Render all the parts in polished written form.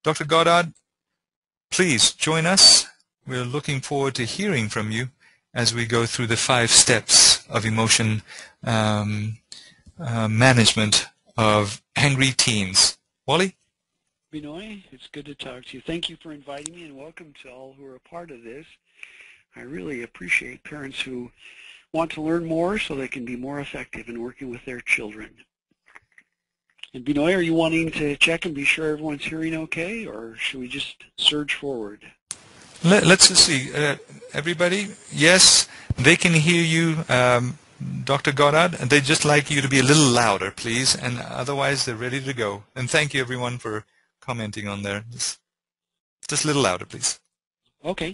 Dr. Goddard, please join us. We're looking forward to hearing from you as we go through the 5 steps of emotion management of angry teens. Wally? Binoy, it's good to talk to you. Thank you for inviting me, and welcome to all who are a part of this. I really appreciate parents who want to learn more so they can be more effective in working with their children. And Binoy, are you wanting to check and be sure everyone's hearing okay, or should we just surge forward? Let's just see. Everybody, yes, they can hear you, Dr. Goddard, and they'd just like you to be a little louder, please, and otherwise they're ready to go. And thank you, everyone, for commenting on there. Just a little louder, please. Okay.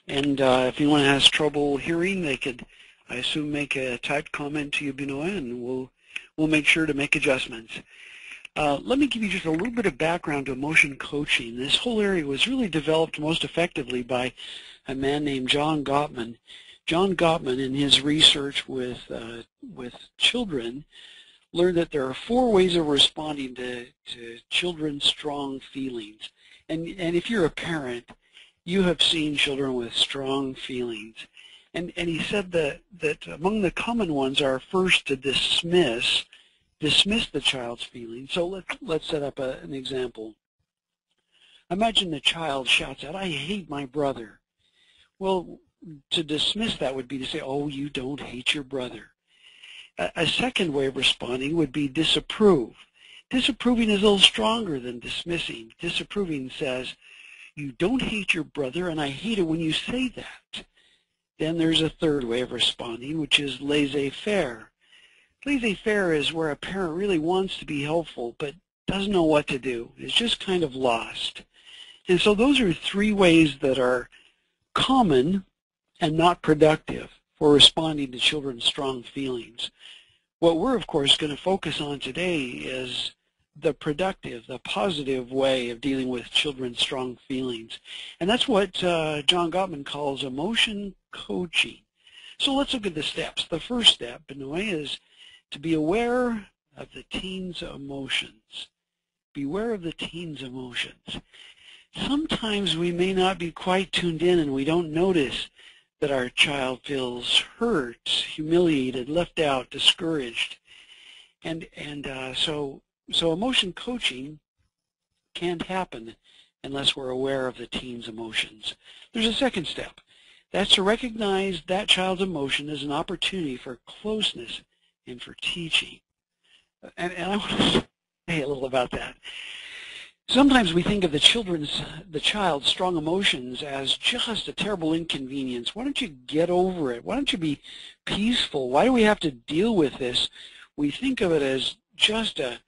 And if anyone has trouble hearing, they could, I assume, make a typed comment to you, Binoy, and we'll make sure to make adjustments. Let me give you just a little bit of background to emotion coaching. This whole area was really developed most effectively by a man named John Gottman. John Gottman, in his research with children, learned that there are 4 ways of responding to children's strong feelings. And if you're a parent, you have seen children with strong feelings. And he said that among the common ones are first to dismiss the child's feelings. So let's set up an example. Imagine the child shouts out, "I hate my brother." Well, to dismiss that would be to say, "Oh, you don't hate your brother." A second way of responding would be disapprove. Disapproving is a little stronger than dismissing. Disapproving says, "You don't hate your brother, and I hate it when you say that." Then there's a third way of responding, which is laissez-faire. Laissez-faire is where a parent really wants to be helpful but doesn't know what to do. It's just kind of lost. And so those are 3 ways that are common and not productive for responding to children's strong feelings. What we're, of course, going to focus on today is the productive, the positive way of dealing with children's strong feelings. And that's what John Gottman calls emotion coaching. So let's look at the steps. The first step, Benoit, is to be aware of the teen's emotions. Beware of the teen's emotions. Sometimes we may not be quite tuned in and we don't notice that our child feels hurt, humiliated, left out, discouraged. And so emotion coaching can't happen unless we're aware of the teen's emotions. There's a second step. That's to recognize that child's emotion as an opportunity for closeness and for teaching. And I want to say a little about that. Sometimes we think of the child's strong emotions as just a terrible inconvenience. Why don't you get over it? Why don't you be peaceful? Why do we have to deal with this? We think of it as just a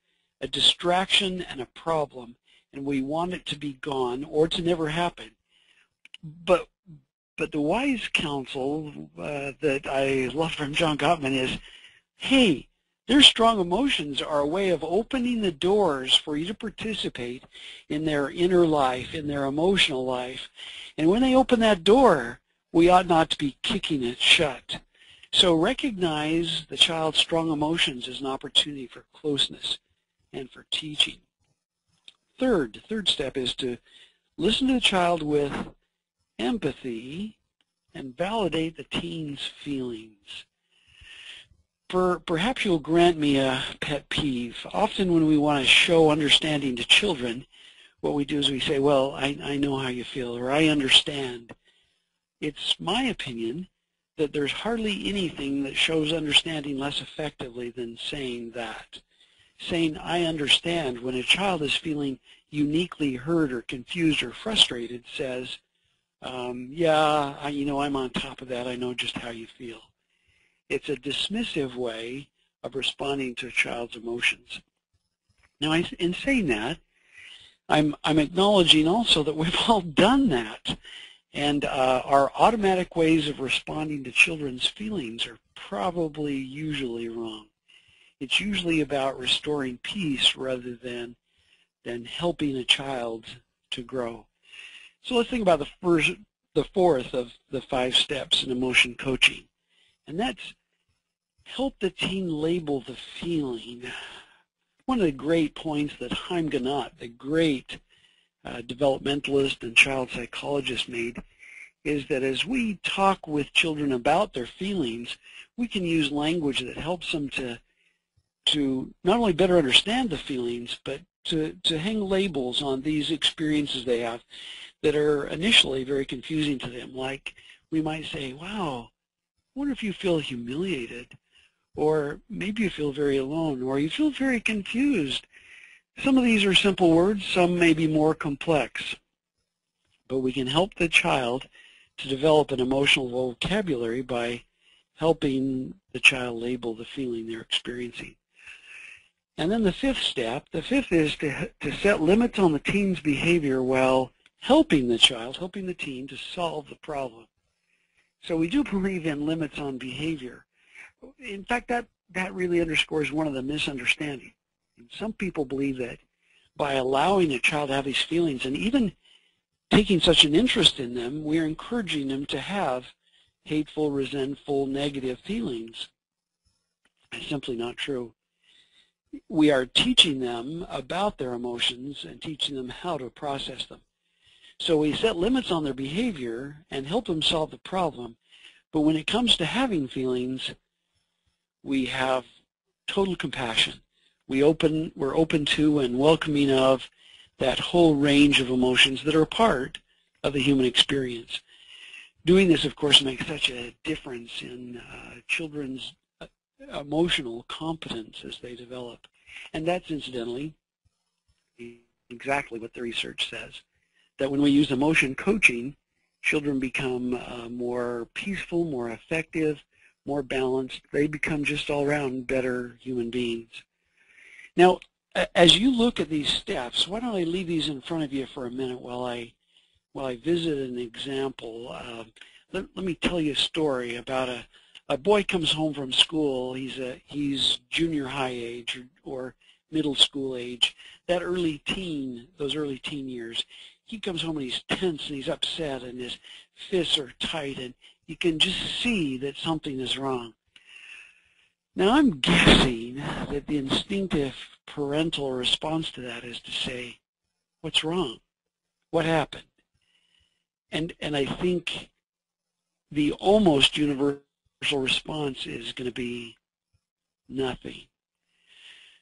distraction and a problem, and we want it to be gone or to never happen. But the wise counsel that I love from John Gottman is, hey, their strong emotions are a way of opening the doors for you to participate in their inner life, in their emotional life. And when they open that door, we ought not to be kicking it shut. So recognize the child's strong emotions as an opportunity for closeness and for teaching. The third step is to listen to the child with empathy and validate the teen's feelings. Perhaps you'll grant me a pet peeve. Often when we want to show understanding to children, what we do is we say, well, I know how you feel, or I understand. It's my opinion that there's hardly anything that shows understanding less effectively than saying that. Saying, I understand, when a child is feeling uniquely hurt or confused or frustrated, says, yeah, I'm on top of that. I know just how you feel. It's a dismissive way of responding to a child's emotions. Now, in saying that, I'm acknowledging also that we've all done that, and our automatic ways of responding to children's feelings are probably usually wrong. It's usually about restoring peace rather than helping a child to grow. So let's think about the fourth of the 5 steps in emotion coaching, and that's help the teen label the feeling. One of the great points that Haim Ginott, the great developmentalist and child psychologist made, is that as we talk with children about their feelings, we can use language that helps them to not only better understand the feelings, but to hang labels on these experiences they have that are initially very confusing to them. Like we might say, wow, I wonder if you feel humiliated, or maybe you feel very alone, or you feel very confused. Some of these are simple words, some may be more complex, but we can help the child to develop an emotional vocabulary by helping the child label the feeling they're experiencing. And then the fifth step, the fifth is to set limits on the teen's behavior while helping the child, helping the teen to solve the problem. So we do believe in limits on behavior. In fact, that really underscores one of the misunderstandings. Some people believe that by allowing a child to have these feelings and even taking such an interest in them, we're encouraging them to have hateful, resentful, negative feelings. That's simply not true. We are teaching them about their emotions and teaching them how to process them. So we set limits on their behavior and help them solve the problem. But when it comes to having feelings, we have total compassion. We're open to and welcoming of that whole range of emotions that are a part of the human experience. Doing this, of course, makes such a difference in children's emotional competence as they develop. And that's incidentally exactly what the research says, that when we use emotion coaching, children become more peaceful, more effective, more balanced. They become just all around better human beings. Now, as you look at these steps, why don't I leave these in front of you for a minute while I visit an example. Let me tell you a story about a boy comes home from school. He's junior high age or middle school age, those early teen years. He comes home and he's tense and he's upset and his fists are tight and you can just see that something is wrong. Now I'm guessing that the instinctive parental response to that is to say, what's wrong? What happened? And I think the almost universal response is going to be nothing.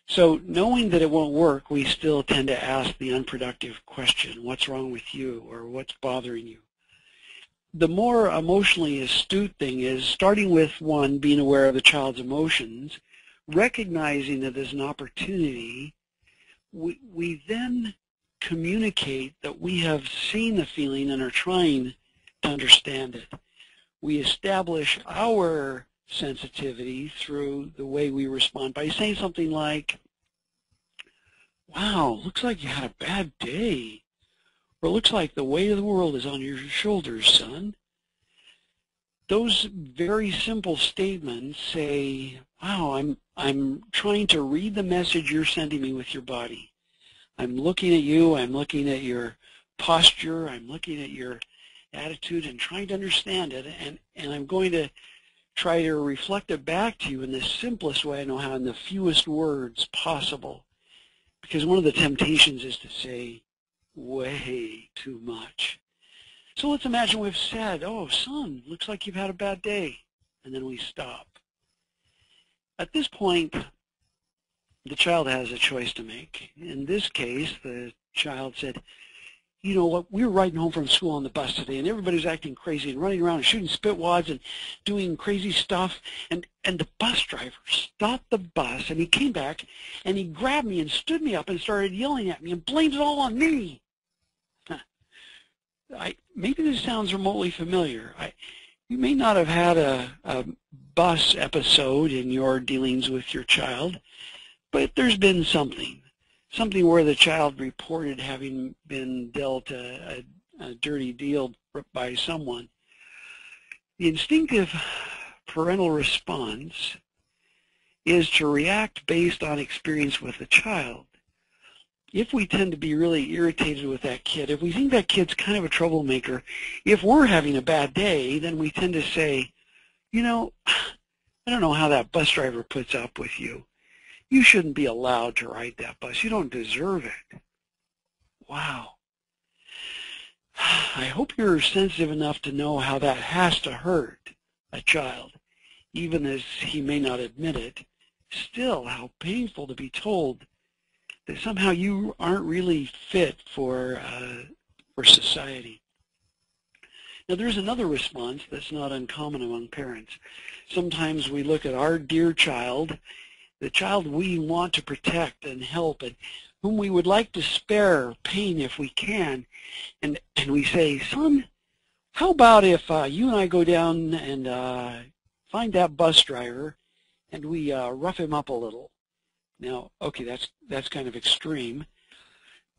So knowing that it won't work, we still tend to ask the unproductive question, what's wrong with you, or what's bothering you? The more emotionally astute thing is starting with, one, being aware of the child's emotions, recognizing that there's an opportunity. We then communicate that we have seen the feeling and are trying to understand it. We establish our sensitivity through the way we respond by saying something like, wow, looks like you had a bad day. Or looks like the weight of the world is on your shoulders, son. Those very simple statements say, wow, I'm trying to read the message you're sending me with your body. I'm looking at you, I'm looking at your posture, I'm looking at your attitude and trying to understand it, and I'm going to try to reflect it back to you in the simplest way I know how, in the fewest words possible. Because one of the temptations is to say way too much. So let's imagine we've said, oh, son, looks like you've had a bad day, and then we stop. At this point, the child has a choice to make. In this case, the child said, you know what, we were riding home from school on the bus today, and everybody's acting crazy and running around and shooting spit wads and doing crazy stuff, and the bus driver stopped the bus, and he came back, and he grabbed me and stood me up and started yelling at me and blamed it all on me. Maybe this sounds remotely familiar. You may not have had a bus episode in your dealings with your child, but there's been something where the child reported having been dealt a dirty deal by someone. The instinctive parental response is to react based on experience with the child. If we tend to be really irritated with that kid, if we think that kid's kind of a troublemaker, if we're having a bad day, then we tend to say, you know, I don't know how that bus driver puts up with you. You shouldn't be allowed to ride that bus. You don't deserve it. Wow. I hope you're sensitive enough to know how that has to hurt a child, even as he may not admit it. Still, how painful to be told that somehow you aren't really fit for society. Now, there's another response that's not uncommon among parents. Sometimes we look at our dear child, the child we want to protect and help, and whom we would like to spare pain if we can, and we say, son, how about if you and I go down and find that bus driver and we rough him up a little? Now, okay, that's kind of extreme,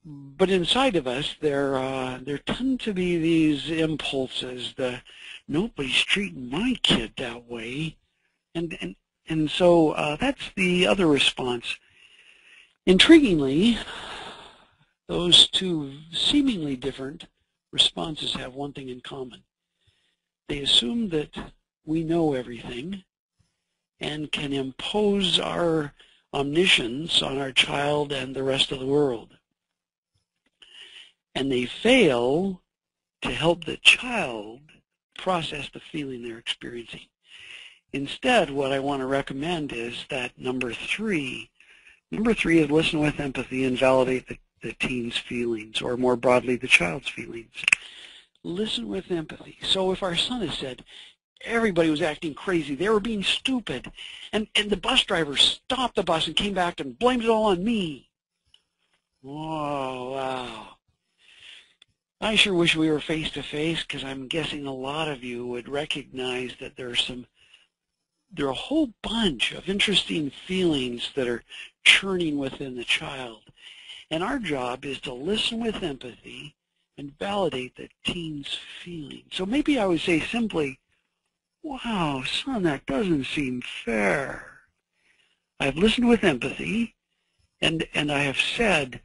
but inside of us there tend to be these impulses. Nobody's treating my kid that way, and so that's the other response. Intriguingly, those two seemingly different responses have one thing in common. They assume that we know everything and can impose our omniscience on our child and the rest of the world. And they fail to help the child process the feeling they're experiencing. Instead, what I want to recommend is that number three is listen with empathy and validate the teen's feelings, or more broadly, the child's feelings. Listen with empathy. So if our son has said, everybody was acting crazy, they were being stupid, and the bus driver stopped the bus and came back and blamed it all on me. Oh, wow. I sure wish we were face to face, because I'm guessing a lot of you would recognize that there are a whole bunch of interesting feelings that are churning within the child. And our job is to listen with empathy and validate the teen's feelings. So maybe I would say simply, wow, son, that doesn't seem fair. I've listened with empathy, and I have said,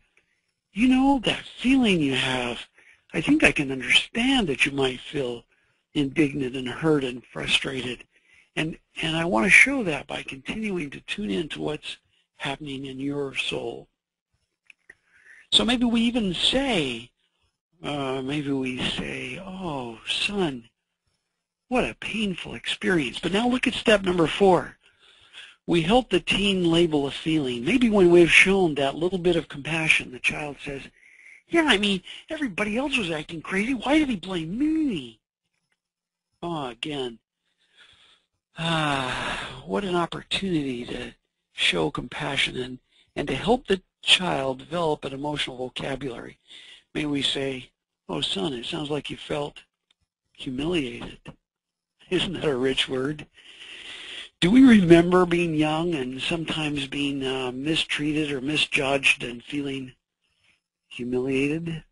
you know, that feeling you have, I think I can understand that you might feel indignant and hurt and frustrated. And I want to show that by continuing to tune into what's happening in your soul. So maybe we even say, oh, son, what a painful experience. But now look at step number 4. We help the teen label a feeling. Maybe when we've shown that little bit of compassion, the child says, yeah, I mean, everybody else was acting crazy. Why did he blame me? Oh, again. What an opportunity to show compassion and to help the child develop an emotional vocabulary. May we say, oh, son, it sounds like you felt humiliated. Isn't that a rich word? Do we remember being young and sometimes being mistreated or misjudged and feeling humiliated?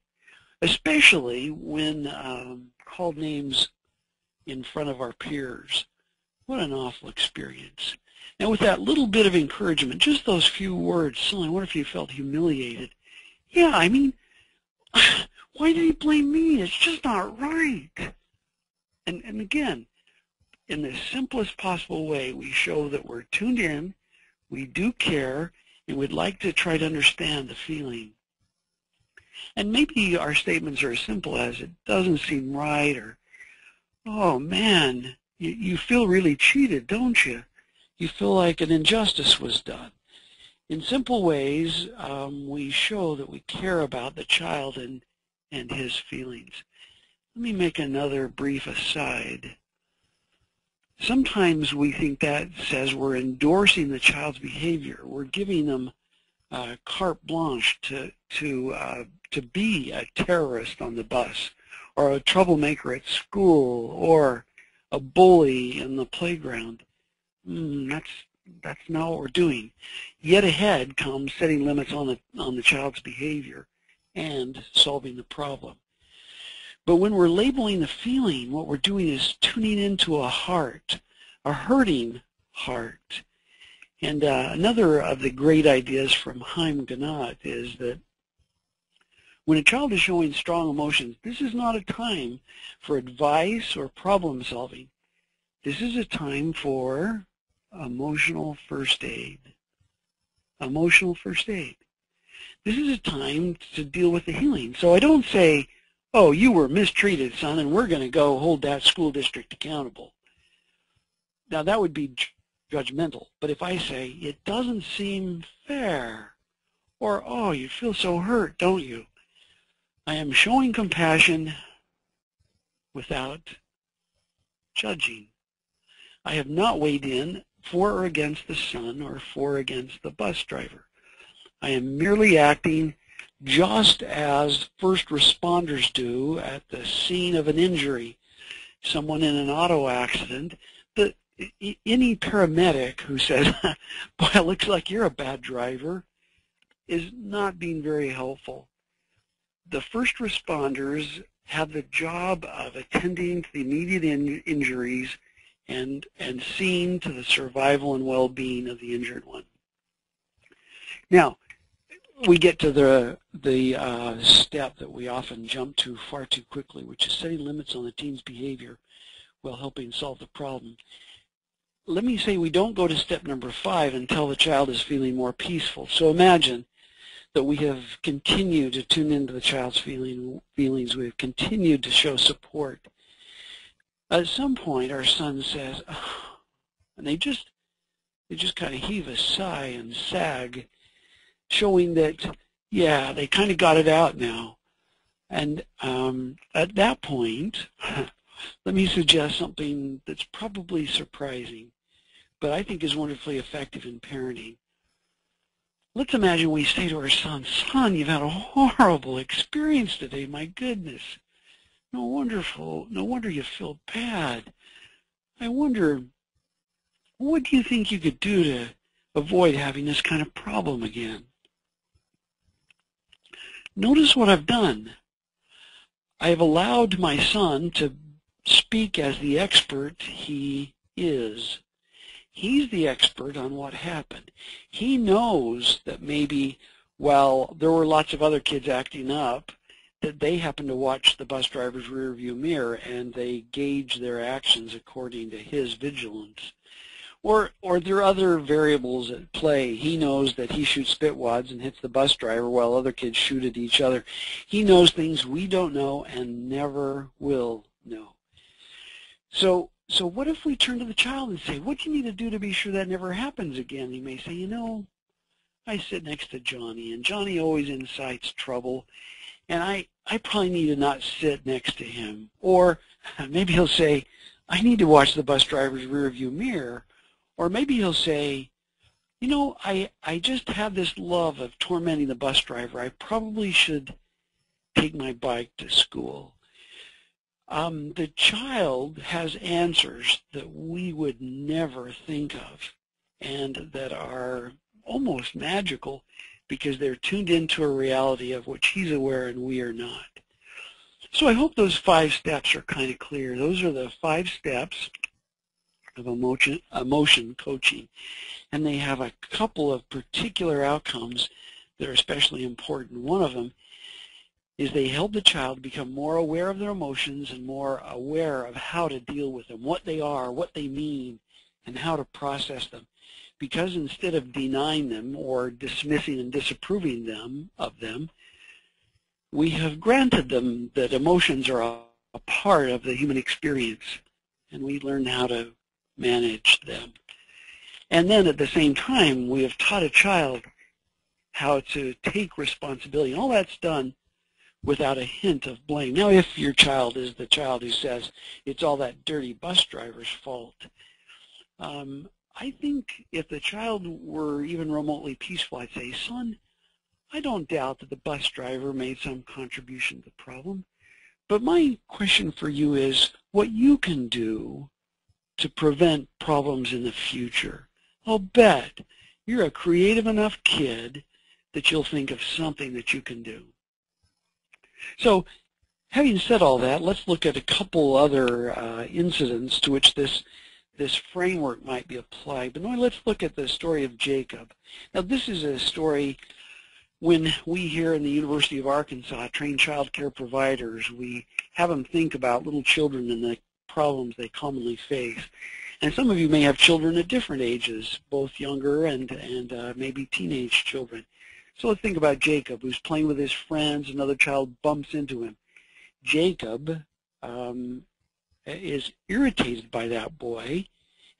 Especially when called names in front of our peers. What an awful experience. Now with that little bit of encouragement, just those few words, son, I wonder if you felt humiliated. Yeah, I mean, why did he blame me? It's just not right. And again, in the simplest possible way, we show that we're tuned in, we do care, and we'd like to try to understand the feeling. And maybe our statements are as simple as, it doesn't seem right, or, oh man, you feel really cheated, don't you? You feel like an injustice was done. In simple ways, we show that we care about the child and his feelings. Let me make another brief aside. Sometimes we think that says we're endorsing the child's behavior. We're giving them carte blanche to be a terrorist on the bus, or a troublemaker at school, or a bully in the playground. That's not what we're doing. Yet ahead comes setting limits on the child's behavior and solving the problem. But when we're labeling the feeling, what we're doing is tuning into a heart, a hurting heart. And another of the great ideas from Haim Ginott is that when a child is showing strong emotions, this is not a time for advice or problem solving. This is a time for emotional first aid. Emotional first aid. This is a time to deal with the healing. So I don't say, oh, you were mistreated, son, and we're going to go hold that school district accountable. Now, that would be judgmental. But if I say, it doesn't seem fair, or, oh, you feel so hurt, don't you? I am showing compassion without judging. I have not weighed in for or against the son or for or against the bus driver. I am merely acting just as first responders do at the scene of an injury, someone in an auto accident. Any paramedic who says, boy, it looks like you're a bad driver, is not being very helpful. The first responders have the job of attending to the immediate injuries and seeing to the survival and well-being of the injured one. Now, we get to the step that we often jump to far too quickly, which is setting limits on the teen's behavior while helping solve the problem. Let me say we don't go to step number 5 until the child is feeling more peaceful. So imagine that we have continued to tune into the child's feelings. We have continued to show support. At some point, our son says, oh, and they just kind of heave a sigh and sag, showing that, yeah, they kind of got it out now. And at that point, let me suggest something that's probably surprising, but I think is wonderfully effective in parenting. Let's imagine we say to our son, son, you've had a horrible experience today, my goodness. No wonder you feel bad. I wonder, what do you think you could do to avoid having this kind of problem again? Notice what I've done. I have allowed my son to speak as the expert he is. He's the expert on what happened. He knows that maybe while there were lots of other kids acting up, that they happened to watch the bus driver's rearview mirror and they gauge their actions according to his vigilance. Or there are other variables at play. He knows that he shoots spitwads and hits the bus driver while other kids shoot at each other. He knows things we don't know and never will know. So what if we turn to the child and say, what do you need to do to be sure that never happens again? He may say, you know, I sit next to Johnny, and Johnny always incites trouble, and I probably need to not sit next to him. Or maybe he'll say, I need to watch the bus driver's rearview mirror. Or maybe he'll say, you know, I just have this love of tormenting the bus driver. I probably should take my bike to school. The child has answers that we would never think of and that are almost magical because they're tuned into a reality of which he's aware and we are not. So I hope those 5 steps are kind of clear. Those are the 5 steps of emotion coaching, and they have a couple of particular outcomes that are especially important. One of them is they help the child become more aware of their emotions and more aware of how to deal with them, what they are, what they mean, and how to process them. Because instead of denying them or dismissing and disapproving of them, we have granted them that emotions are a part of the human experience, and we learn how to manage them. And then at the same time, we have taught a child how to take responsibility. And all that's done without a hint of blame. Now, if your child is the child who says it's all that dirty bus driver's fault, I think if the child were even remotely peaceful, I'd say, son, I don't doubt that the bus driver made some contribution to the problem, but my question for you is what you can do to prevent problems in the future. I'll bet you're a creative enough kid that you'll think of something that you can do. So having said all that, let's look at a couple other incidents to which this framework might be applied. But no, let's look at the story of Jacob. Now this is a story when we here in the University of Arkansas train child care providers, we have them think about little children and the problems they commonly face. And some of you may have children at different ages, both younger and maybe teenage children. So let's think about Jacob, who's playing with his friends. Another child bumps into him. Jacob is irritated by that boy,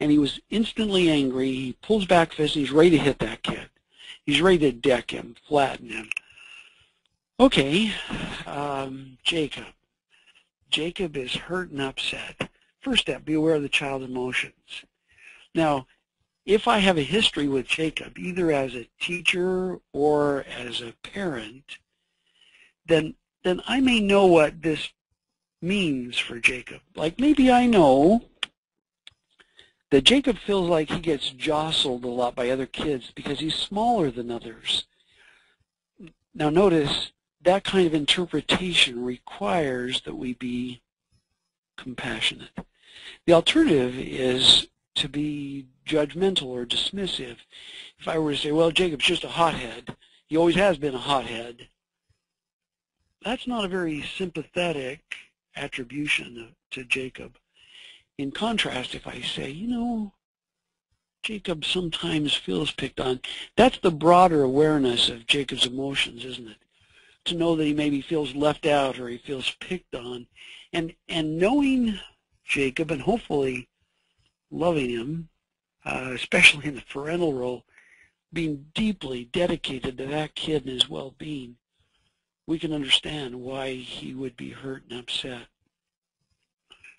and he was instantly angry. He pulls back fist, and he's ready to hit that kid. He's ready to deck him, flatten him. Okay, Jacob. Jacob is hurt and upset. First step, be aware of the child's emotions. Now, if I have a history with Jacob, either as a teacher or as a parent, then I may know what this means for Jacob. Like maybe I know that Jacob feels like he gets jostled a lot by other kids because he's smaller than others. Now notice, that kind of interpretation requires that we be compassionate. The alternative is to be judgmental or dismissive. If I were to say, well, Jacob's just a hothead, he always has been a hothead, that's not a very sympathetic attribution to Jacob. In contrast, if I say, you know, Jacob sometimes feels picked on, that's the broader awareness of Jacob's emotions, isn't it? To know that he maybe feels left out or he feels picked on. And knowing Jacob and hopefully loving him, especially in the parental role, being deeply dedicated to that kid and his well-being, we can understand why he would be hurt and upset.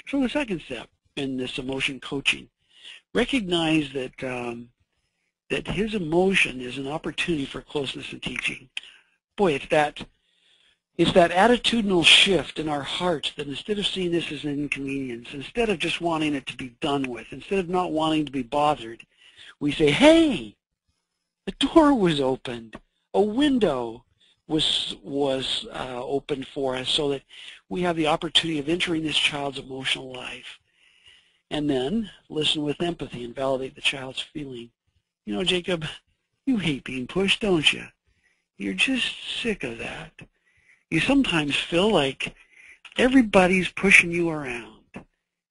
So the second step in this emotion coaching, recognize that that his emotion is an opportunity for closeness and teaching. Boy, it's that attitudinal shift in our hearts that instead of seeing this as an inconvenience, instead of just wanting it to be done with, instead of not wanting to be bothered, we say, hey, the door was opened, a window was opened for us so that we have the opportunity of entering this child's emotional life. And then listen with empathy and validate the child's feeling. You know, Jacob, you hate being pushed, don't you? You're just sick of that. You sometimes feel like everybody's pushing you around.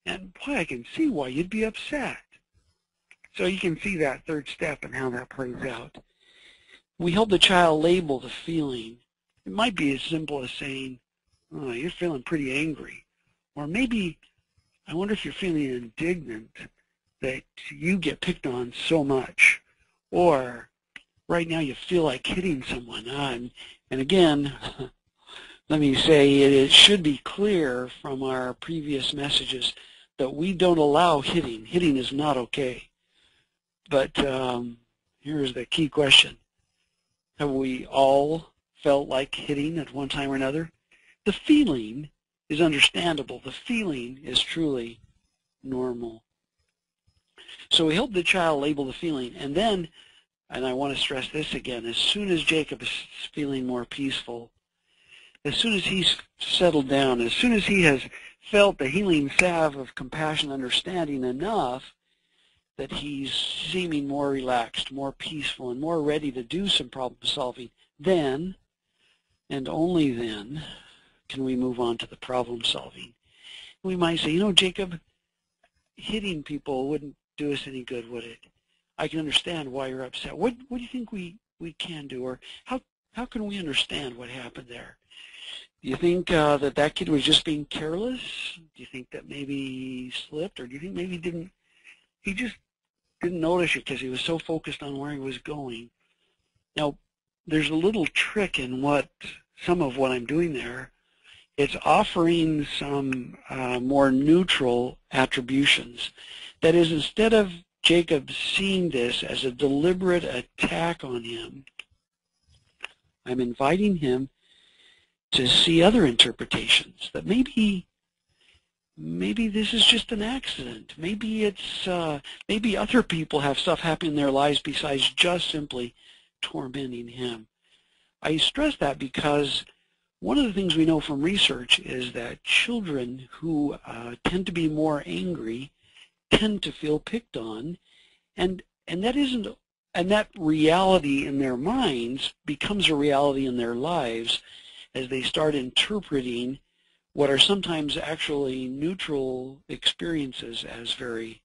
And boy, I can see why you'd be upset. So you can see that third step and how that plays out. We help the child label the feeling. It might be as simple as saying, oh, you're feeling pretty angry. Or maybe, I wonder if you're feeling indignant that you get picked on so much. Or right now you feel like hitting someone. And again, let me say it should be clear from our previous messages that we don't allow hitting. Hitting is not okay. But here's the key question. Have we all felt like hitting at one time or another? The feeling is understandable. The feeling is truly normal. So we help the child label the feeling. And then, and I want to stress this again, as soon as Jacob is feeling more peaceful, as soon as he's settled down, as soon as he has felt the healing salve of compassion, understanding enough that he's seeming more relaxed, more peaceful, and more ready to do some problem solving, then, and only then, can we move on to the problem solving. We might say, you know, Jacob, hitting people wouldn't do us any good, would it? I can understand why you're upset. What do you think we can do, or how can we understand what happened there? Do you think that kid was just being careless? Do you think that maybe he slipped, or do you think maybe he just didn't notice it because he was so focused on where he was going? Now, there's a little trick in some of what I'm doing there. It's offering some more neutral attributions. That is, instead of Jacob seeing this as a deliberate attack on him, I'm inviting him to see other interpretations, that maybe this is just an accident. Maybe it's maybe other people have stuff happening in their lives besides just simply tormenting him. I stress that because one of the things we know from research is that children who tend to be more angry tend to feel picked on, and that reality in their minds becomes a reality in their lives as they start interpreting what are sometimes actually neutral experiences as very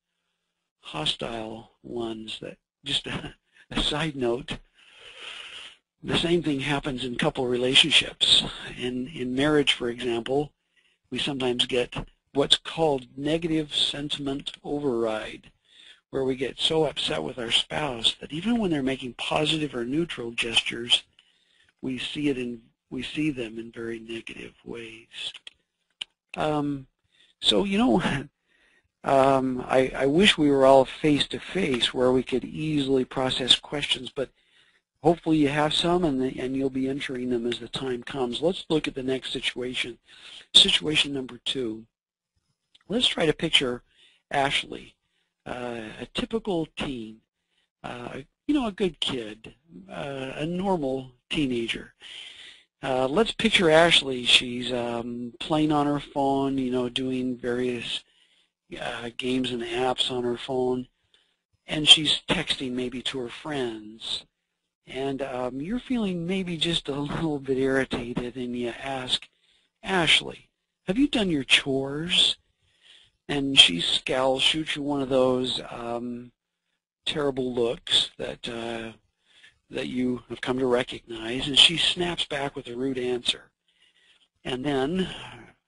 hostile ones. That, just a side note, the same thing happens in couple relationships. In marriage, for example, we sometimes get what's called negative sentiment override, where we get so upset with our spouse that even when they're making positive or neutral gestures, we see them in very negative ways. So, you know, I wish we were all face-to-face where we could easily process questions, but hopefully you have some, and you'll be entering them as the time comes. Let's look at the next situation. Situation number 2. Let's try to picture Ashley, a typical teen, you know, a good kid, a normal teenager. Let's picture Ashley. She's playing on her phone, you know, doing various games and apps on her phone, and she's texting maybe to her friends. And you're feeling maybe just a little bit irritated, and you ask, Ashley, have you done your chores? And she scowls, shoots you one of those terrible looks that you have come to recognize, and she snaps back with a rude answer. And then,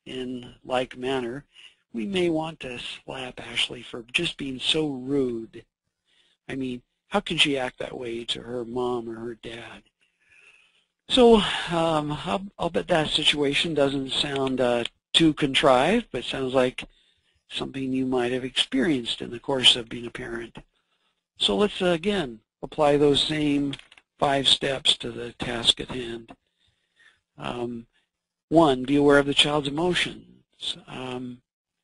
in like manner, we may want to slap Ashley for just being so rude. I mean, how can she act that way to her mom or her dad? So I'll bet that situation doesn't sound too contrived, but sounds like something you might have experienced in the course of being a parent. So let's again apply those same 5 steps to the task at hand. 1, be aware of the child's emotions.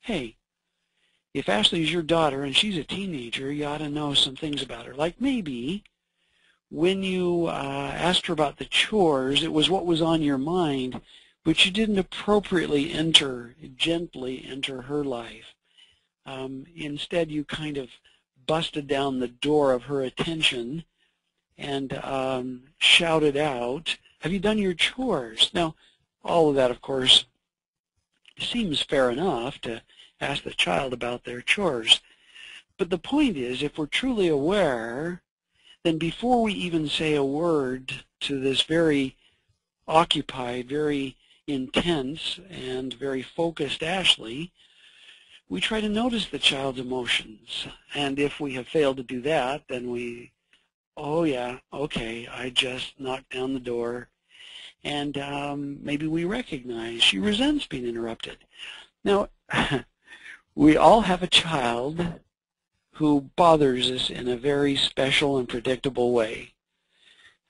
Hey, if Ashley's your daughter and she's a teenager, you ought to know some things about her. Like maybe when you asked her about the chores, it was what was on your mind, but you didn't appropriately gently enter her life. Instead, you kind of busted down the door of her attention and shouted out, have you done your chores? Now, all of that, of course, seems fair enough to ask the child about their chores. But the point is, if we're truly aware, then before we even say a word to this very occupied, very intense, and very focused Ashley, we try to notice the child's emotions. And if we have failed to do that, then we, oh yeah, okay, I just knocked down the door. And maybe we recognize she resents being interrupted. Now, we all have a child who bothers us in a very special and predictable way.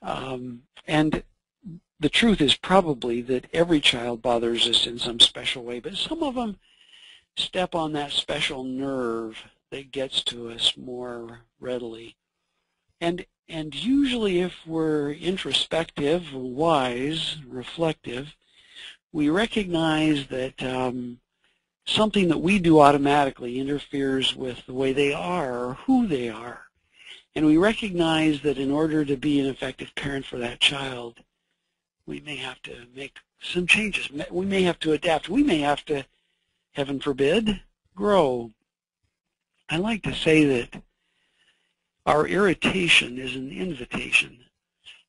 And the truth is probably that every child bothers us in some special way, but some of them step on that special nerve that gets to us more readily. And usually if we're introspective, wise, reflective, we recognize that something that we do automatically interferes with the way they are or who they are. And we recognize that in order to be an effective parent for that child, we may have to make some changes. We may have to adapt. We may have to, heaven forbid, grow. I like to say that our irritation is an invitation.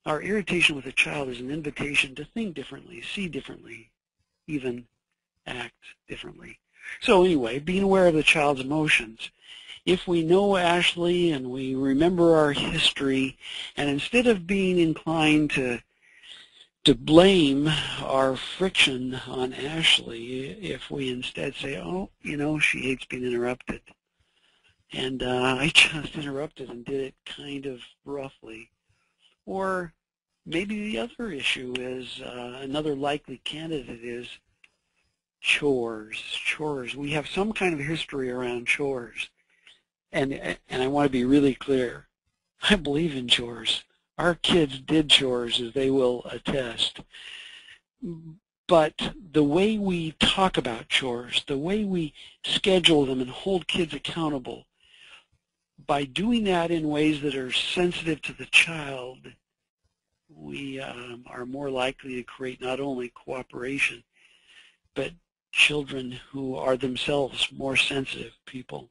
Our irritation with a child is an invitation to think differently, see differently, even act differently. So anyway, being aware of the child's emotions. If we know Ashley and we remember our history, and instead of being inclined to blame our friction on Ashley, if we instead say, oh, you know, she hates being interrupted. And I just interrupted and did it kind of roughly. Or maybe the other issue is, another likely candidate is chores. Chores. We have some kind of history around chores. And I want to be really clear. I believe in chores. Our kids did chores, as they will attest. But the way we talk about chores, the way we schedule them and hold kids accountable, by doing that in ways that are sensitive to the child, we are more likely to create not only cooperation, but children who are themselves more sensitive people.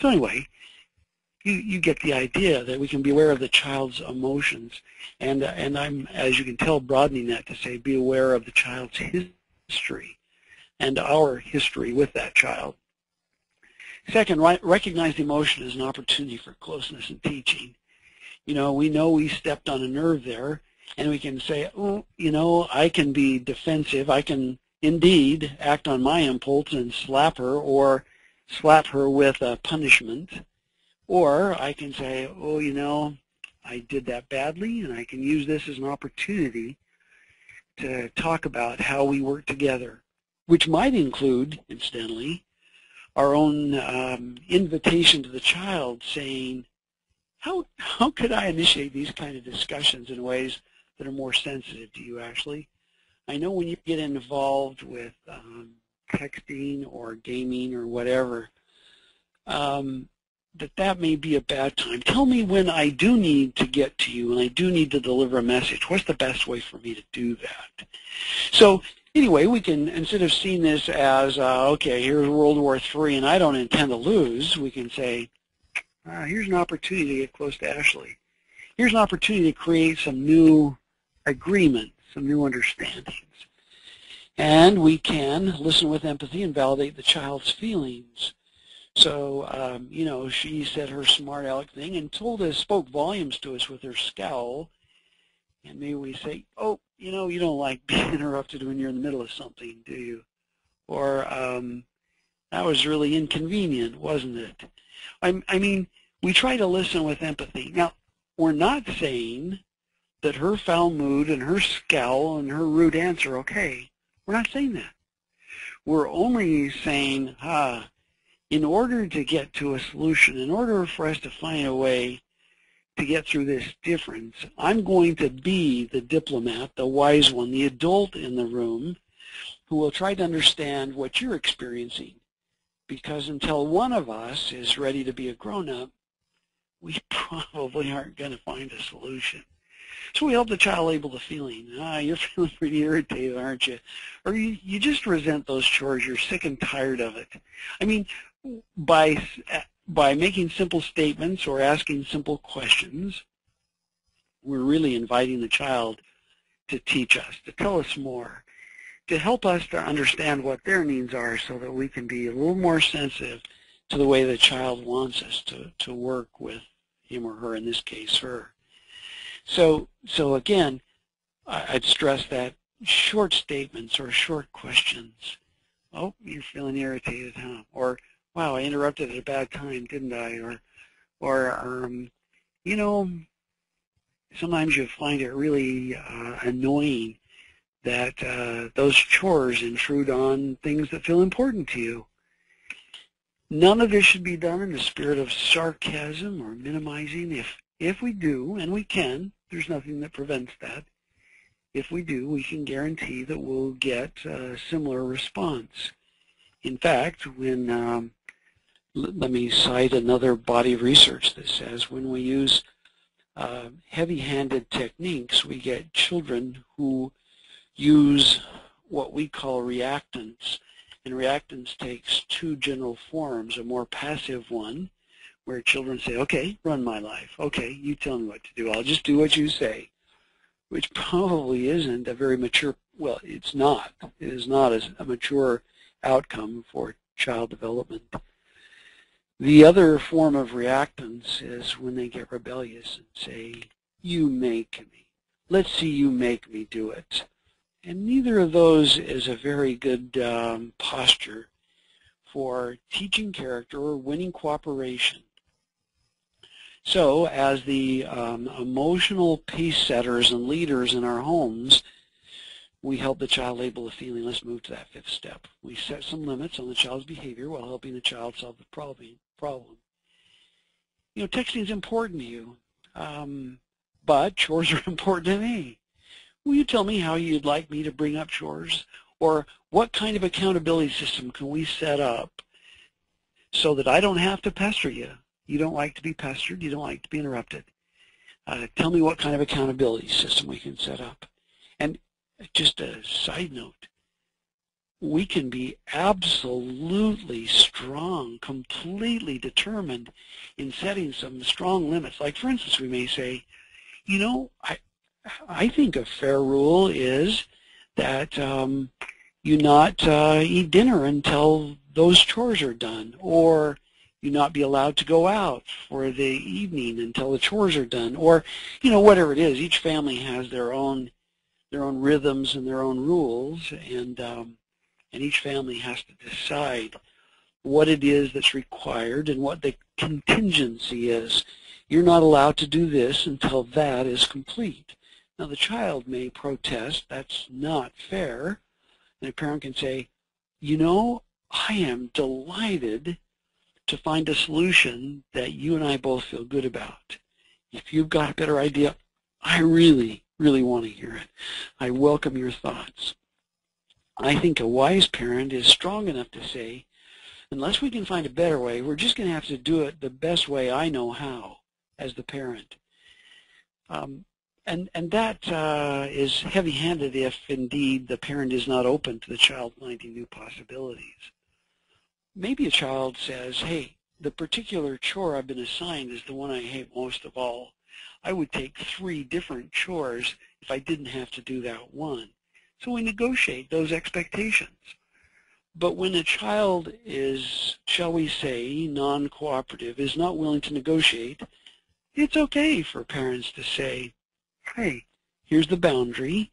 So anyway, you get the idea that we can be aware of the child's emotions, and I'm, as you can tell, broadening that to say be aware of the child's history. and our history with that child. Second, recognize emotion as an opportunity for closeness and teaching. We know we stepped on a nerve there, and we can say, oh, I can be defensive. I can indeed act on my impulse and slap her, or slap her with a punishment. Or I can say, oh, I did that badly, and I can use this as an opportunity to talk about how we work together, which might include, incidentally, our own invitation to the child saying, how could I initiate these kind of discussions in ways that are more sensitive to you, Ashley? I know when you get involved with texting or gaming or whatever, that may be a bad time. Tell me when I do need to get to you and I do need to deliver a message. What's the best way for me to do that? So anyway, we can, instead of seeing this as, okay, here's World War III and I don't intend to lose, we can say, here's an opportunity to get close to Ashley. Here's an opportunity to create some new agreements, some new understandings. And we can listen with empathy and validate the child's feelings. So, she said her smart aleck thing and spoke volumes to us with her scowl. And maybe we say, oh, you don't like being interrupted when you're in the middle of something, do you? Or, that was really inconvenient, wasn't it? I mean, we try to listen with empathy. Now, we're not saying that her foul mood and her scowl and her rude answer are okay. We're not saying that. We're only saying, in order to get to a solution, in order for us to find a way to get through this difference, I'm going to be the diplomat, the wise one, the adult in the room who will try to understand what you're experiencing. Because until one of us is ready to be a grown-up, we probably aren't going to find a solution. So we help the child label the feeling. You're feeling pretty irritated, aren't you? Or you just resent those chores. You're sick and tired of it. I mean, by making simple statements or asking simple questions, we're really inviting the child to teach us, to tell us more, to help us to understand what their needs are so that we can be a little more sensitive to the way the child wants us to work with him or her, in this case, her. So again, I'd stress that short statements or short questions. Oh, you're feeling irritated, huh? Or, wow, I interrupted at a bad time, didn't I? Or sometimes you find it really annoying that those chores intrude on things that feel important to you. None of this should be done in the spirit of sarcasm or minimizing. If we do, and we can, there's nothing that prevents that. If we do, we can guarantee that we'll get a similar response. In fact, when let me cite another body of research that says when we use heavy-handed techniques, we get children who use what we call reactance. And reactance takes two general forms, a more passive one, where children say, okay, run my life. Okay, you tell me what to do. I'll just do what you say, which probably isn't a very mature, well, it's not. It is not a mature outcome for child development. The other form of reactance is when they get rebellious and say, you make me. Let's see you make me do it. And neither of those is a very good posture for teaching character or winning cooperation. So as the emotional pace setters and leaders in our homes, we help the child label the feeling. Let's move to that fifth step. We set some limits on the child's behavior while helping the child solve the problem. Texting is important to you, but chores are important to me. Will you tell me how you'd like me to bring up chores? Or what kind of accountability system can we set up so that I don't have to pester you? You don't like to be pestered. You don't like to be interrupted. Tell me what kind of accountability system we can set up. And just a side note, we can be absolutely strong, completely determined in setting some strong limits. Like, for instance, we may say, I think a fair rule is that you not eat dinner until those chores are done, or you not be allowed to go out for the evening until the chores are done, or whatever it is. Each family has their own rhythms and their own rules, and each family has to decide what it is that's required and what the contingency is. You're not allowed to do this until that is complete. Now the child may protest, that's not fair, and a parent can say, I am delighted to find a solution that you and I both feel good about. If you've got a better idea, I really, really want to hear it. I welcome your thoughts. I think a wise parent is strong enough to say, unless we can find a better way, we're just going to have to do it the best way I know how as the parent. And that is heavy-handed if indeed the parent is not open to the child finding new possibilities. Maybe a child says, hey, the particular chore I've been assigned is the one I hate most of all. I would take 3 different chores if I didn't have to do that one. So we negotiate those expectations. But when a child is, shall we say, non-cooperative, is not willing to negotiate, it's okay for parents to say, hey, here's the boundary.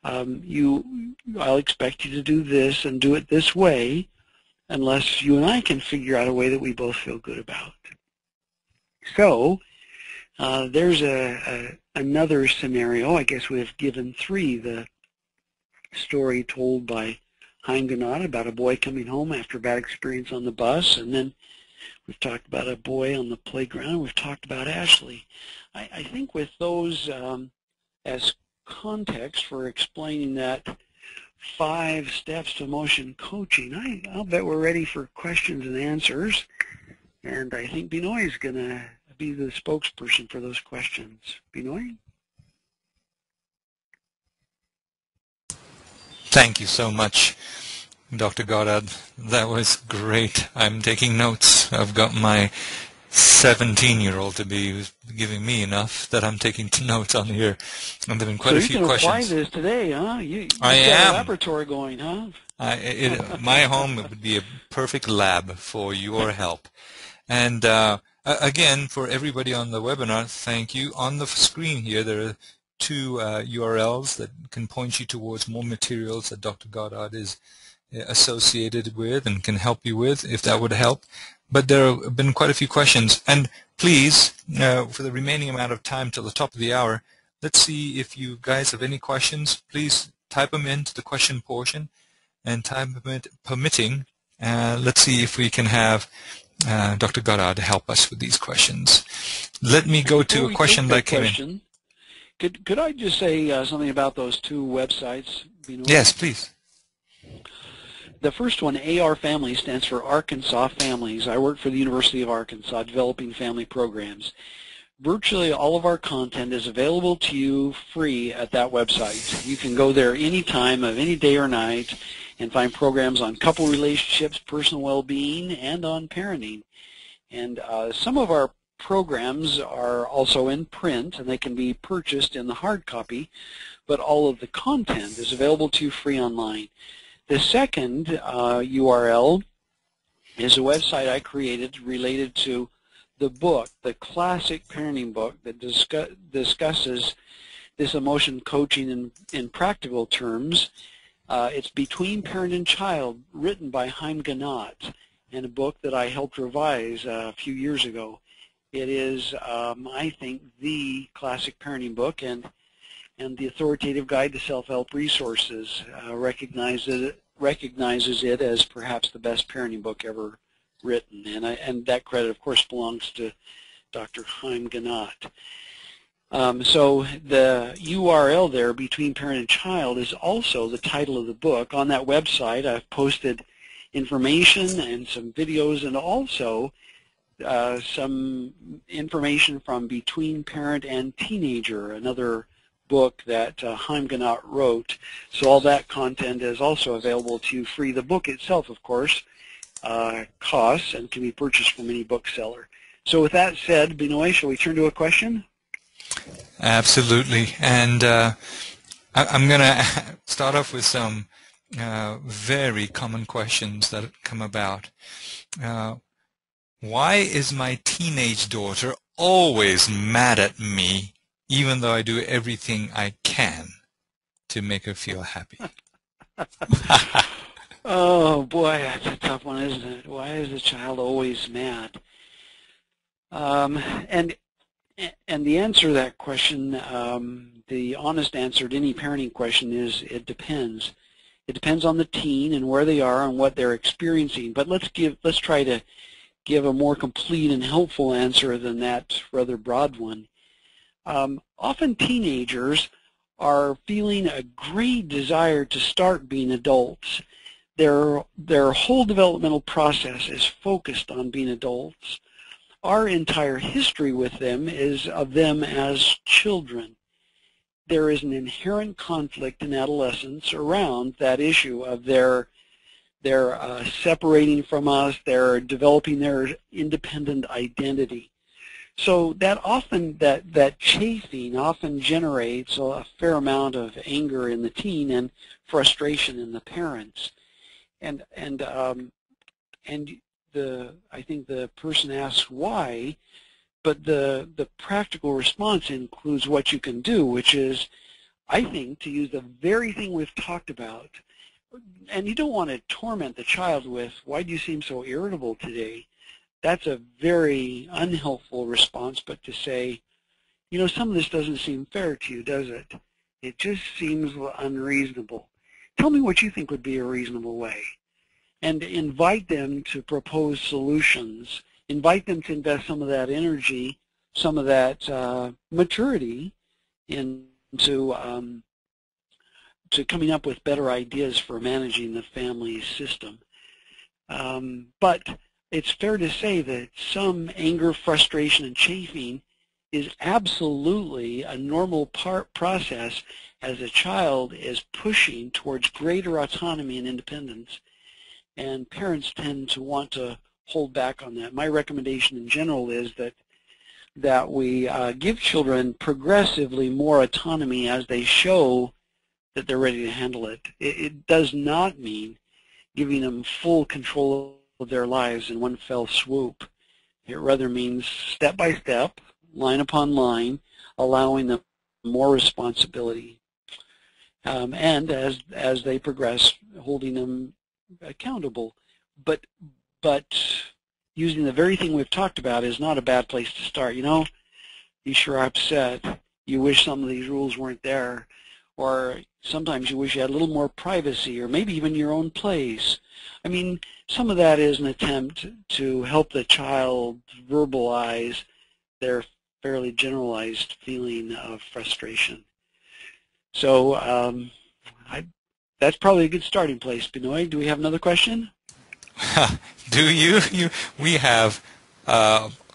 I'll expect you to do this and do it this way, unless you and I can figure out a way that we both feel good about. So there's another scenario. I guess we've given 3. The story told by Chaim Ganat about a boy coming home after a bad experience on the bus, and then we've talked about a boy on the playground. We've talked about Ashley. I think with those as context for explaining that 5 steps to emotion coaching, I'll bet we're ready for questions and answers. And I think Binoy is going to be the spokesperson for those questions. Binoy? Thank you so much, Dr. Goddard. That was great. I'm taking notes. I've got my 17-year-old to be who's giving me enough that I'm taking notes on here. And there have been quite a few questions. So you can apply this today, huh? You've got a laboratory going, huh? My home would be a perfect lab for your help. And again, for everybody on the webinar, thank you. On the screen here, there are 2 URLs that can point you towards more materials that Dr. Goddard is associated with and can help you with, if that would help. But there have been quite a few questions. And please, for the remaining amount of time till the top of the hour, let's see if you guys have any questions. Please type them into the question portion, and time permitting, let's see if we can have Dr. Goddard help us with these questions. Let me go to a question that came in. Could I just say something about those 2 websites? Yes, please. The first one, AR Family, stands for Arkansas Families. I work for the University of Arkansas developing family programs. Virtually all of our content is available to you free at that website. You can go there any time of any day or night and find programs on couple relationships, personal well-being, and on parenting. And some of our programs are also in print, and they can be purchased in the hard copy, but all of the content is available to you free online. The second URL is a website I created related to the book, the classic parenting book that discusses this emotion coaching in practical terms. It's Between Parent and Child, written by Chaim Ganat, and a book that I helped revise a few years ago. It is, I think, the classic parenting book, and the authoritative guide to self-help resources recognizes it as perhaps the best parenting book ever written, and that credit, of course, belongs to Dr. Chaim Ganat. So the URL there, Between Parent and Child, is also the title of the book. On that website, I've posted information and some videos, and also some information from Between Parent and Teenager, another book that Chaim Ganat wrote. So all that content is also available to you free. The book itself, of course, costs and can be purchased from any bookseller. So with that said, Binoy, shall we turn to a question? Absolutely. And I'm going to start off with some very common questions that come about. Why is my teenage daughter always mad at me, even though I do everything I can to make her feel happy? Oh boy, that's a tough one, isn't it? Why is the child always mad? And the answer to that question, the honest answer to any parenting question is it depends. It depends on the teen and where they are and what they're experiencing. But let's try to give a more complete and helpful answer than that rather broad one. Often teenagers are feeling a great desire to start being adults. Their whole developmental process is focused on being adults. Our entire history with them is of them as children. There is an inherent conflict in adolescence around that issue of their separating from us, they're developing their independent identity. So that chafing often generates a fair amount of anger in the teen and frustration in the parents. And I think the person asks why, but the practical response includes what you can do, which is, I think, to use the very thing we've talked about. And you don't want to torment the child with, why do you seem so irritable today? That's a very unhelpful response, but to say, you know, some of this doesn't seem fair to you, does it? It just seems unreasonable. Tell me what you think would be a reasonable way. And invite them to propose solutions. Invite them to invest some of that energy, some of that maturity into to coming up with better ideas for managing the family system. But it's fair to say that some anger, frustration, and chafing is absolutely a normal process as a child is pushing towards greater autonomy and independence. And parents tend to want to hold back on that. My recommendation in general is that we give children progressively more autonomy as they show that they're ready to handle it. It does not mean giving them full control of their lives in one fell swoop. It rather means step by step, line upon line, allowing them more responsibility. And as they progress, holding them accountable. But using the very thing we've talked about is not a bad place to start. You know, you sure are upset. You wish some of these rules weren't there. Or sometimes you wish you had a little more privacy, or maybe even your own place. I mean, some of that is an attempt to help the child verbalize their fairly generalized feeling of frustration. So that's probably a good starting place. Binoy, do we have another question? Do you? We have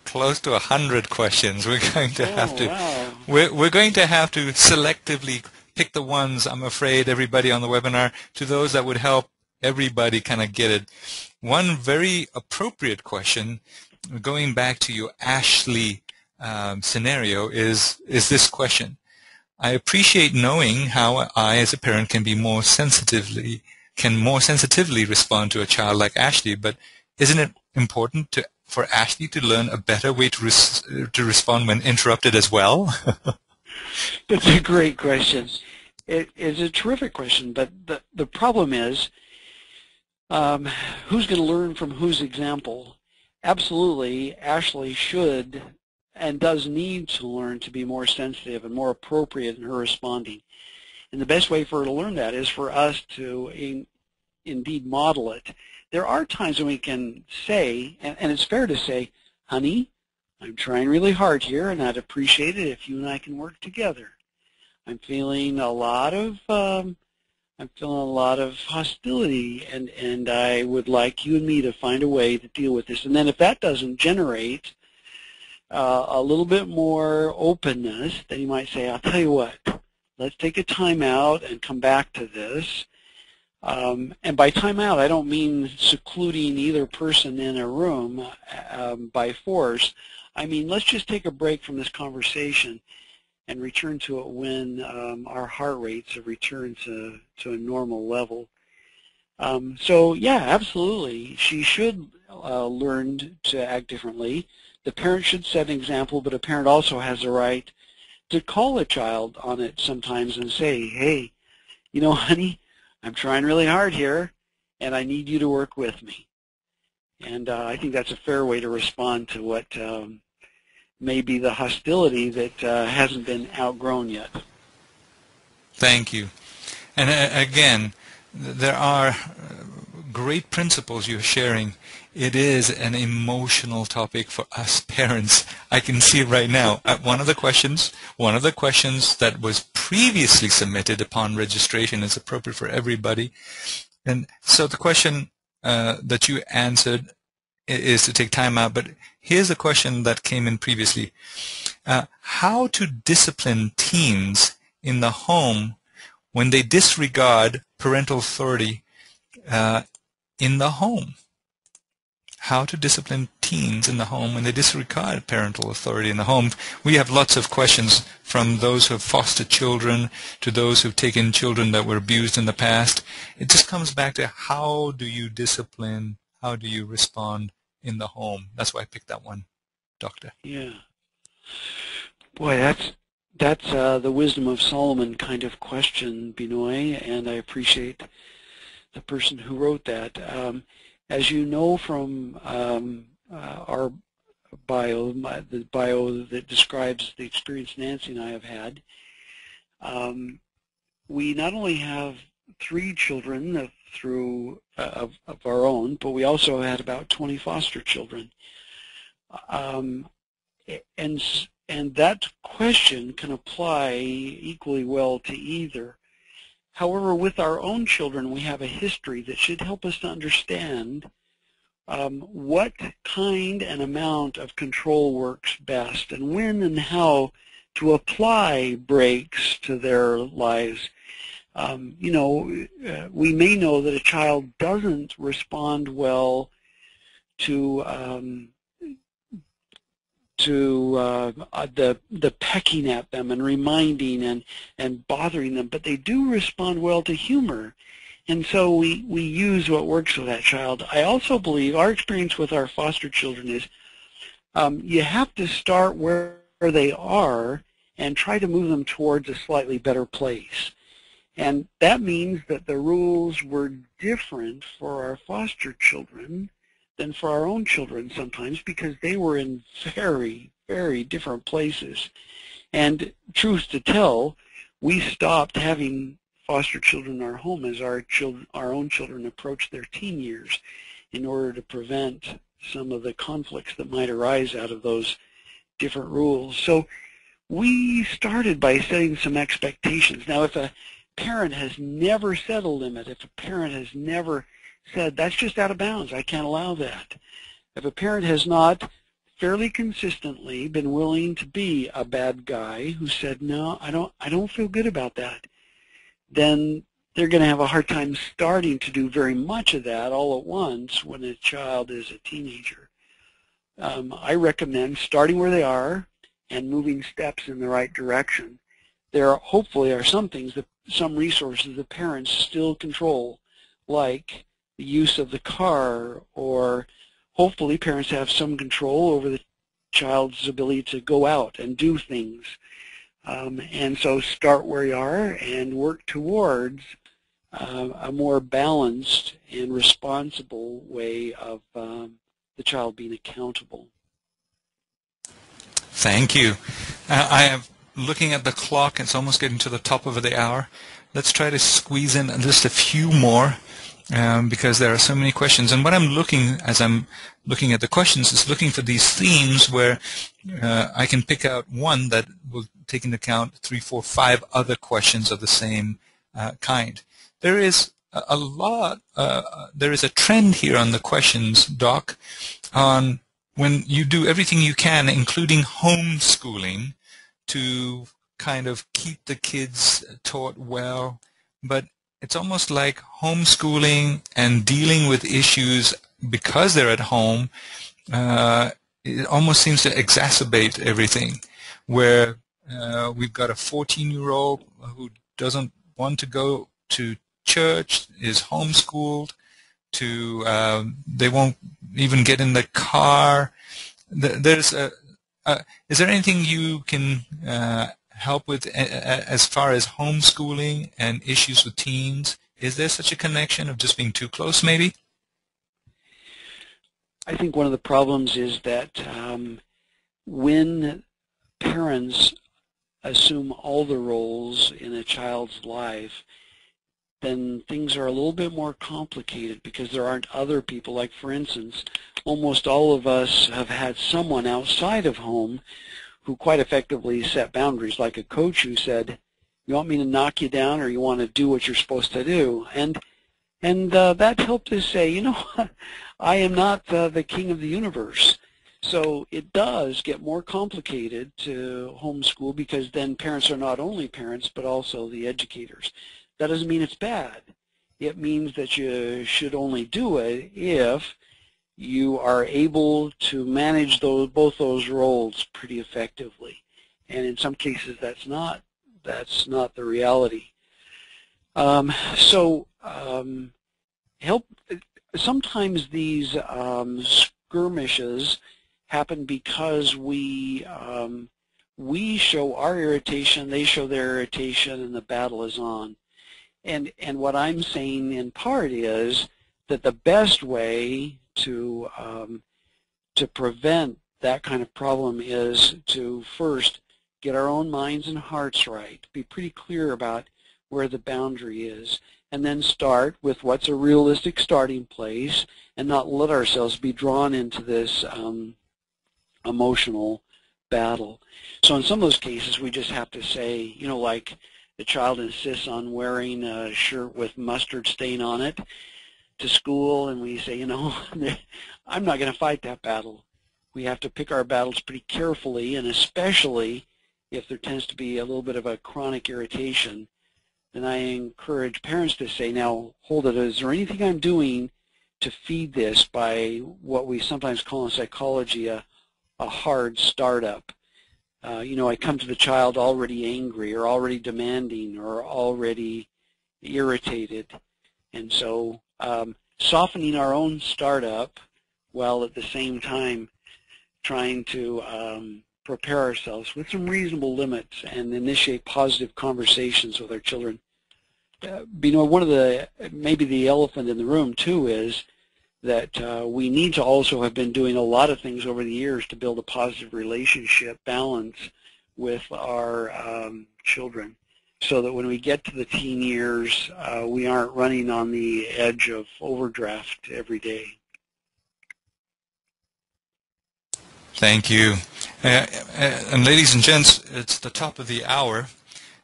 close to 100 questions. We're going to have to. Wow. We're going to have to selectively pick the ones, I'm afraid, everybody on the webinar, to those that would help everybody kind of get it. One very appropriate question, going back to your Ashley scenario, is this question. I appreciate knowing how I, as a parent, can more sensitively respond to a child like Ashley, but isn't it important for Ashley to learn a better way to respond when interrupted as well? That's a great question. It is a terrific question, but the problem is who's going to learn from whose example? Absolutely, Ashley should and does need to learn to be more sensitive and more appropriate in her responding. And the best way for her to learn that is for us to indeed model it. There are times when we can say, and it's fair to say, honey, I'm trying really hard here, and I'd appreciate it if you and I can work together. I'm feeling a lot of hostility, and I would like you and me to find a way to deal with this. And then if that doesn't generate a little bit more openness, then you might say, I'll tell you what, let's take a time out and come back to this. And by time out, I don't mean secluding either person in a room by force. I mean, let's just take a break from this conversation and return to it when our heart rates have returned to a normal level. So yeah, absolutely. She should learn to act differently. The parent should set an example, but a parent also has the right to call a child on it sometimes and say, hey, you know, honey, I'm trying really hard here, and I need you to work with me. And I think that's a fair way to respond to what may be the hostility that hasn't been outgrown yet. Thank you. And again, there are great principles you're sharing. It is an emotional topic for us parents. I can see it right now. One of the questions that was previously submitted upon registration is appropriate for everybody. And so the question that you answered is to take time out, but here's a question that came in previously. How to discipline teens in the home when they disregard parental authority in the home? How to discipline teens in the home when they disregard parental authority in the home. We have lots of questions from those who have fostered children to those who've taken children that were abused in the past. It just comes back to how do you discipline, how do you respond in the home? That's why I picked that one, Doctor. Yeah. Boy, that's the wisdom of Solomon kind of question, Binoy, and I appreciate the person who wrote that. As you know from our bio, the bio that describes the experience Nancy and I have had, we not only have 3 children of our own, but we also had about 20 foster children. And that question can apply equally well to either. However, with our own children, we have a history that should help us to understand what kind and amount of control works best and when and how to apply brakes to their lives. You know, we may know that a child doesn't respond well to the pecking at them and reminding and bothering them, but they do respond well to humor. And so we use what works with that child. I also believe our experience with our foster children is you have to start where they are and try to move them towards a slightly better place. And that means that the rules were different for our foster children than for our own children sometimes because they were in very, very different places. And truth to tell, we stopped having foster children in our home as our own children approached their teen years in order to prevent some of the conflicts that might arise out of those different rules. So we started by setting some expectations. Now, if a parent has never set a limit, if a parent has never said, that's just out of bounds, I can't allow that. If a parent has not fairly consistently been willing to be a bad guy who said, no, I don't feel good about that, then they're going to have a hard time starting to do very much of that all at once when a child is a teenager. I recommend starting where they are and moving steps in the right direction. There hopefully are some things, some resources that parents still control, like the use of the car, or hopefully parents have some control over the child's ability to go out and do things. And so start where you are and work towards a more balanced and responsible way of the child being accountable. Thank you. I am looking at the clock. It's almost getting to the top of the hour. Let's try to squeeze in just a few more because there are so many questions. And what I'm looking, as I'm looking at the questions, is looking for these themes where I can pick out one that will take into account 3, 4, 5 other questions of the same kind. There is a lot, there is a trend here on the questions, Doc, on when you do everything you can, including homeschooling, to kind of keep the kids taught well, but it's almost like homeschooling and dealing with issues because they're at home, it almost seems to exacerbate everything, where we've got a 14-year-old who doesn't want to go to church, is homeschooled, to they won't even get in the car. There's is there anything you can help with as far as homeschooling and issues with teens? Is there such a connection of just being too close, maybe? I think one of the problems is that when parents assume all the roles in a child's life, then things are a little bit more complicated because there aren't other people. Like, for instance, almost all of us have had someone outside of home who quite effectively set boundaries, like a coach who said, you want me to knock you down or you want to do what you're supposed to do? And that helped us say, you know, I am not the king of the universe. So it does get more complicated to homeschool because then parents are not only parents but also the educators. That doesn't mean it's bad. It means that you should only do it if you are able to manage both those roles pretty effectively. And in some cases that's not the reality. Sometimes these skirmishes happen because we show our irritation, they show their irritation, and the battle is on. And what I'm saying in part is that the best way to prevent that kind of problem is to first get our own minds and hearts right, be pretty clear about where the boundary is, and then start with what's a realistic starting place and not let ourselves be drawn into this emotional battle. So in some of those cases we just have to say, you know, like the child insists on wearing a shirt with mustard stain on it to school, and we say, you know, I'm not going to fight that battle. We have to pick our battles pretty carefully, and especially if there tends to be a little bit of a chronic irritation, then I encourage parents to say, now, hold it, is there anything I'm doing to feed this by what we sometimes call in psychology a hard startup? You know, I come to the child already angry or already demanding or already irritated. And so softening our own startup while at the same time trying to prepare ourselves with some reasonable limits and initiate positive conversations with our children. You know, one of the, maybe the elephant in the room too is that we need to also have been doing a lot of things over the years to build a positive relationship balance with our children, so that when we get to the teen years, we aren't running on the edge of overdraft every day. Thank you. And ladies and gents, it's the top of the hour,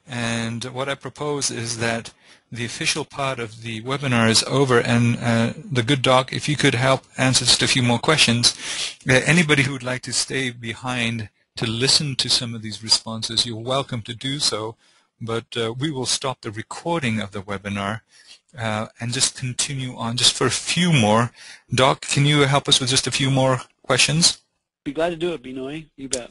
and what I propose is that the official part of the webinar is over, and the good doc, if you could help answer just a few more questions. Anybody who would like to stay behind to listen to some of these responses, you're welcome to do so, but we will stop the recording of the webinar and just continue on just for a few more. Doc, can you help us with just a few more questions? Be glad to do it, Binoy. You bet.